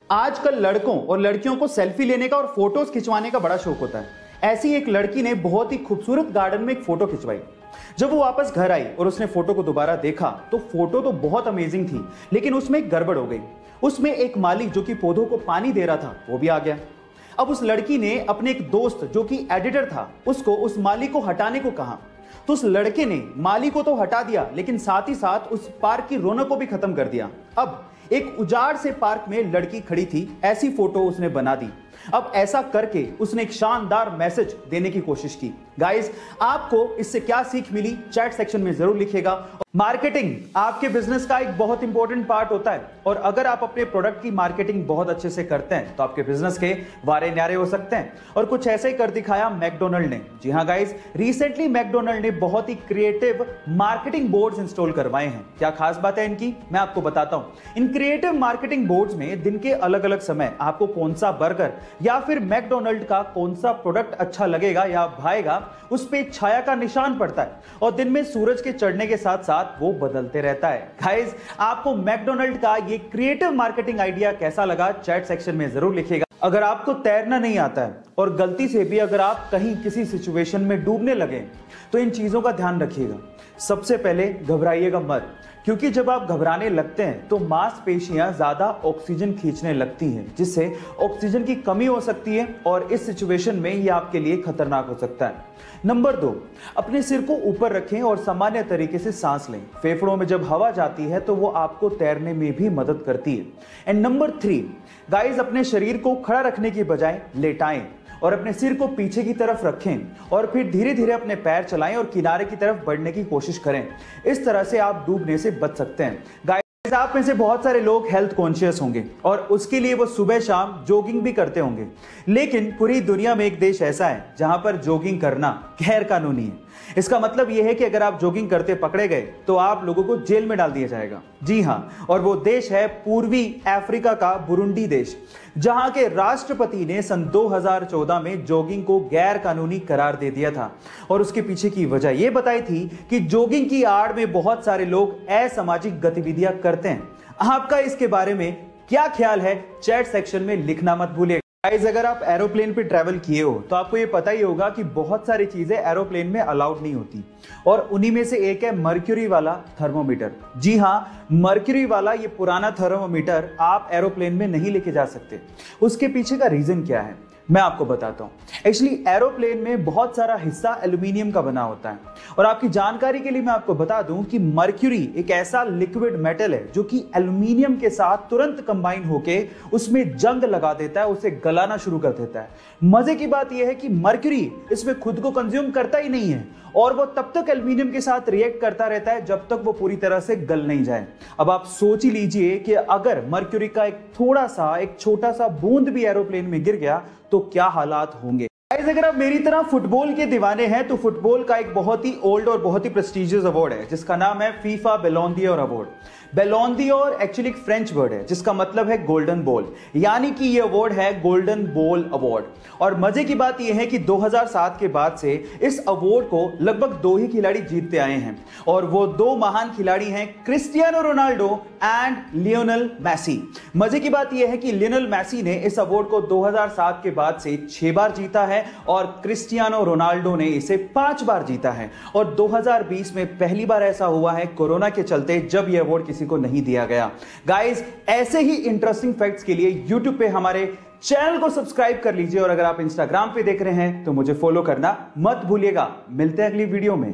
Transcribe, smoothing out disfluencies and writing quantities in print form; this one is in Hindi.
आजकल लड़कों और लड़कियों को सेल्फी लेने का और फोटोज खिंचवाने का बड़ा शौक होता है। ऐसी एक लड़की ने बहुत ही खूबसूरत गार्डन में एक फोटो खिंचवाई। जब वो वापस घर आई और उसने फोटो को दोबारा देखा तो फोटो तो बहुत अमेजिंग थी, लेकिन उसमें एक गड़बड़ हो गई। उसमें एक माली जो कि पौधों को पानी दे रहा था वो भी आ गया। अब उस लड़की ने अपने एक दोस्त जो कि एडिटर था उसको उस माली को हटाने को कहा, तो उस लड़के ने माली को तो हटा दिया, लेकिन साथ ही साथ उस पार्क की रौनक को भी खत्म कर दिया। अब एक उजाड़ से पार्क में लड़की खड़ी थी, ऐसी फोटो उसने बना दी। अब ऐसा करके उसने एक शानदार मैसेज देने की कोशिश की। गाइस, आपको इससे क्या सीख मिली चैट सेक्शन में जरूर लिखिएगा। मार्केटिंग आपके बिजनेस का एक बहुत इंपॉर्टेंट पार्ट होता है, और अगर आप अपने प्रोडक्ट की मार्केटिंग बहुत अच्छे से करते हैं तो आपके बिजनेस के वारे न्यारे हो सकते हैं। और कुछ ऐसे ही कर दिखाया मैकडोनल्ड ने। जी हाँ गाइस, रिसेंटली मैकडोनल्ड ने बहुत ही क्रिएटिव मार्केटिंग बोर्ड्स इंस्टॉल करवाए हैं। क्या खास बात है इनकी, मैं आपको बताता हूं। इन क्रिएटिव मार्केटिंग बोर्ड्स में दिन के अलग अलग समय आपको कौन सा बर्गर या फिर मैकडोनल्ड का कौन सा प्रोडक्ट अच्छा लगेगा या भाएगा, उस पे छाया का निशान पड़ता है, और दिन में सूरज के चढ़ने के साथ साथ वो बदलते रहता है। गाइस, आपको मैकडोनल्ड का ये क्रिएटिव मार्केटिंग आइडिया कैसा लगा चैट सेक्शन में जरूर लिखिएगा। अगर आपको तैरना नहीं आता है और गलती से भी अगर आप कहीं किसी सिचुएशन में डूबने लगे तो इन चीजों का ध्यान रखिएगा। सबसे पहले घबराइएगा मत, क्योंकि जब आप घबराने लगते हैं तो मांसपेशियां ज्यादा ऑक्सीजन खींचने लगती हैं, जिससे ऑक्सीजन की कमी हो सकती है और इस सिचुएशन में ये आपके लिए खतरनाक हो सकता है। नंबर 2, अपने सिर को ऊपर रखें और सामान्य तरीके से सांस लें। फेफड़ों में जब हवा जाती है तो वो आपको तैरने में भी मदद करती है। एंड नंबर 3, गाइस, अपने शरीर को खड़ा रखने की बजाय लेटाएं और अपने सिर को पीछे की तरफ रखें, और फिर धीरे धीरे अपने पैर चलाएं और किनारे की तरफ बढ़ने की कोशिश करें। इस तरह से आप डूबने से बच सकते हैं। गाइस, आप में से बहुत सारे लोग हेल्थ कॉन्शियस होंगे और उसके लिए वो सुबह शाम जॉगिंग भी करते होंगे, लेकिन पूरी दुनिया में एक देश ऐसा है जहां पर जॉगिंग करना गैर कानूनी है। इसका मतलब यह है कि अगर आप जॉगिंग करते पकड़े गए तो आप लोगों को जेल में डाल दिया जाएगा। जी हां, और वो देश है पूर्वी अफ्रीका का बुरुंडी देश, जहां के राष्ट्रपति ने सन 2014 में जॉगिंग को गैर कानूनी करार दे दिया था, और उसके पीछे की वजह यह बताई थी कि जॉगिंग की आड़ में बहुत सारे लोग असामाजिक गतिविधियां करते हैं। आपका इसके बारे में क्या ख्याल है चैट सेक्शन में लिखना मत भूलिएगा। गाइस, अगर आप एरोप्लेन पे ट्रैवल किए हो तो आपको ये पता ही होगा कि बहुत सारी चीजें एरोप्लेन में अलाउड नहीं होती, और उन्हीं में से एक है मर्क्यूरी वाला थर्मोमीटर। जी हां, मर्क्यूरी वाला ये पुराना थर्मोमीटर आप एरोप्लेन में नहीं लेके जा सकते। उसके पीछे का रीजन क्या है मैं आपको बताता हूं। एक्चुअली एरोप्लेन में बहुत सारा हिस्सा एल्यूमिनियम का बना होता है, और आपकी जानकारी के लिए मैं आपको बता दूं कि मर्क्यूरी एक ऐसा लिक्विड मेटल है जो कि एल्यूमिनियम के साथ तुरंत कंबाइन होके उसमें जंग लगा देता है, उसे गलाना शुरू कर देता है। मजे की बात यह है कि मर्क्यूरी इसमें खुद को कंज्यूम करता ही नहीं है, और वो तब तक एल्यूमिनियम के साथ रिएक्ट करता रहता है जब तक वो पूरी तरह से गल नहीं जाए। अब आप सोच ही लीजिए कि अगर मर्क्यूरी का एक छोटा सा बूंद भी एरोप्लेन में गिर गया तो क्या हालात होंगे। अगर आप मेरी तरह फुटबॉल के दीवाने हैं तो फुटबॉल का एक बहुत ही ओल्ड और बहुत ही प्रेस्टिजियस अवार्ड है जिसका नाम है FIFA Ballon d'Or award. Ballon d'Or actually एक फ्रेंच वर्ड है जिसका मतलब है गोल्डन बॉल, यानी कि ये अवार्ड है गोल्डन बॉल अवार्ड। और मजे की बात यह है कि 2007 के बाद से इस अवार्ड को लगभग 2 ही खिलाड़ी जीतते आए हैं, और वो 2 महान खिलाड़ी हैं Cristiano Ronaldo and Lionel Messi. मजे की बात यह है कि लियोनेल मेसी ने इस अवार्ड को 2007 के बाद से 6 बार जीता है, और क्रिस्टियानो रोनाल्डो ने इसे 5 बार जीता है। और 2020 में पहली बार ऐसा हुआ है कोरोना के चलते जब यह अवार्ड किसी को नहीं दिया गया। गाइस, ऐसे ही इंटरेस्टिंग फैक्ट्स के लिए YouTube पे हमारे चैनल को सब्सक्राइब कर लीजिए, और अगर आप इंस्टाग्राम पे देख रहे हैं तो मुझे फॉलो करना मत भूलिएगा। मिलते हैं अगली वीडियो में।